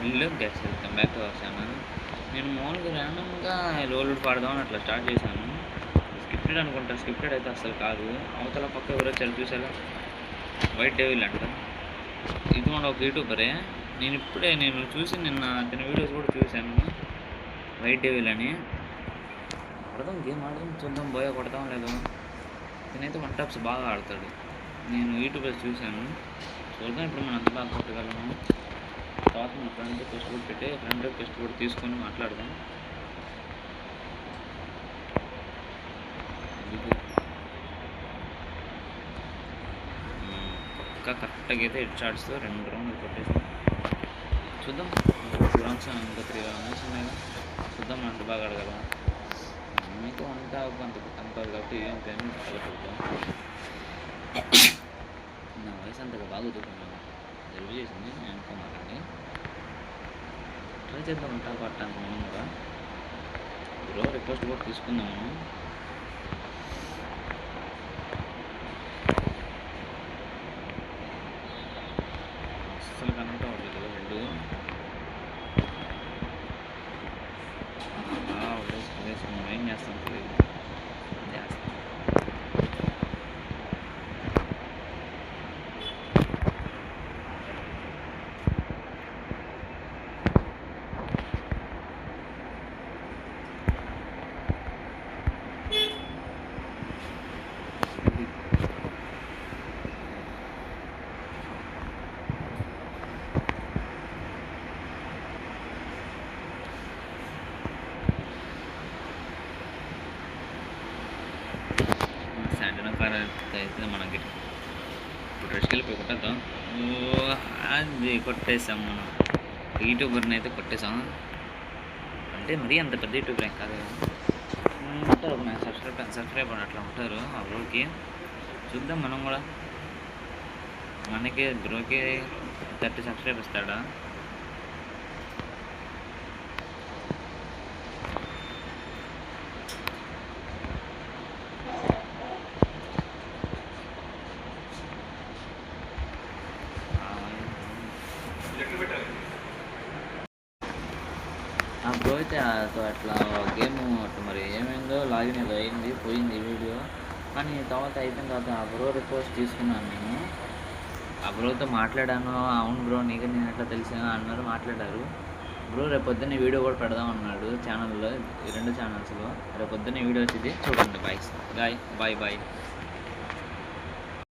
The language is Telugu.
Guess welcome back to our channel. నేను మామూలుగా ర్యాండమ్గా లోలుడ్ పాడదామని అట్లా స్టార్ట్ చేశాను. స్క్రిప్టెడ్ అనుకుంటా, స్క్రిప్టెడ్ అయితే అసలు కాదు. అవతల పక్క ఎవరో వచ్చారు చూసారా, వైట్ డెవిల్ అంట. ఇది కూడా ఒక యూట్యూబరే. నేను చూసి నిన్న అతని వీడియోస్ కూడా చూశాను, వైట్ డెవిల్ అని. ఆడదాం, గేమ్ ఆడదాం, చూద్దాం బోయ కొడతాం లేదు. ఇతనైతే వన్ టాప్స్ బాగా ఆడతాడు. నేను యూట్యూబర్ చూశాను, చూద్దాం ఇప్పుడు మనం అంత బాగా కొట్టగలము. తర్వాత మన ఫ్రెండ్ రిక్వెస్ట్ కూడా పెట్టి ఫ్రెండ్ రిక్వెస్ట్ కూడా తీసుకొని మాట్లాడదాం. పక్క కరెక్ట్గా అయితే హెడ్ షాట్స్తో 2 రౌండ్లు కొట్టేసాం. చూద్దాం, 3 రౌండ్స్ ఇంకా 3 రౌండ్స్ ఉన్నాయి. చూద్దాం మనం అంత బాగా ఆడగలం. మీకు అంతా అంత అంటారు కాబట్టి ఏం పేమెంట్ కలపడతాం. నా వయసు అంతగా బాగుతున్నాను, రివ్యూ చేసింది నేను అనుకోమాకండి. ట్రై చేద్దాం ఉంటా పట్టాను మనం కూడా. బ్రో రిక్వెస్ట్ కూడా తీసుకుందాము. అసలు కనెక్ట్ అవ్వట్లేదు రెండు. మనం ఏం చేస్తాం తెలియదు. శాంటనా కార్ అయితే మనకి ఇప్పుడు రెస్ట్కి వెళ్ళిపోయి కొట్టేద్దాం. అది కొట్టేసాం మనం. యూట్యూబర్ని అయితే కొట్టేసాం. అంటే మరీ అంత పెద్ద యూట్యూబర్ ఏం కాదు, ఉంటారు ఒక సబ్స్క్రైబర్ అట్లా ఉంటారు ఆ బ్రోకి. చూద్దాం మనం కూడా. మనకి బ్రోకి 30 సబ్స్క్రైబ్ ఇస్తాడా? ఆ బ్రో అయితే అట్లా గేమ్ అట్లా మరి ఏమైందో లాగిన్ ఏదో అయింది, పోయింది వీడియో. కానీ తర్వాత అయిపోయిన తర్వాత ఆ బ్రో రిక్వెస్ట్ తీసుకున్నాను నేను. ఆ బ్రోతో మాట్లాడాను. అవును బ్రో, నీకు నేను ఎట్లా తెలిసాను అన్నారు, మాట్లాడారు. బ్రో రేపు పొద్దున్నే వీడియో కూడా పెడదాం అన్నాడు ఛానల్లో, ఈ 2 ఛానల్స్లో. రేపు పొద్దున్నే వీడియో వచ్చింది చూడండి. Bye bye bye.